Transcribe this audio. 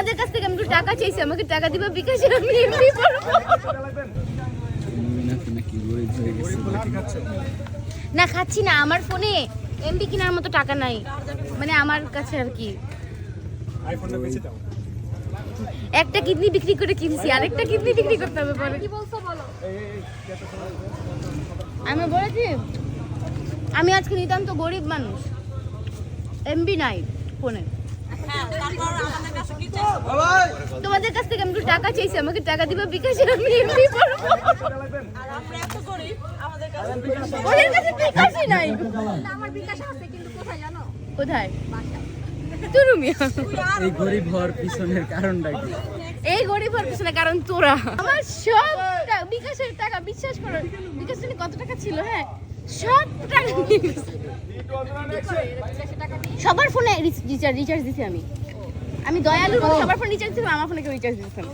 তোমাদের কাছ থেকে আমি একটু টাকা চাইছি, আমাকে টাকা দিবা বিকাশে, আমি এমনি করবো। না খাচ্ছি না, আমার ফোনে এমবি কেনার মতো টাকা নাই, মানে আমার কাছে আর কি। একটা কিডনি বিক্রি করে কিনছি, আরেকটা কিডনি বিক্রি করতে হবে পরে। কি বলছো বলো? আমি বলেছি আমি আজকে নিতান্ত গরিব মানুষ, এমবি নাই ফোনে। তোমাদের কাছ থেকে আমি একটু টাকা চাইছি, আমাকে টাকা দিবা বিকাশে, আমি এমনি করবো। ওদের কাছে বিকাশই নাই। আমার বিকাশ আছে কিন্তু কোথায় জানো? কোথায়? এই গরিব হওয়ার পিছনের কারণটা কি? এই গরিব হওয়ার পিছনের কারণ তোরা। আমার সব বিকাশের টাকা, বিশ্বাস করো বিকাশের কত টাকা ছিল, হ্যাঁ সব টাকা সবার ফোনে রিচার্জ দিছি আমি। আমি দয়ালুর মতো সবার ফোনে রিচার্জ দিছি, আমার ফোনে কেউ রিচার্জ দিচ্ছে না।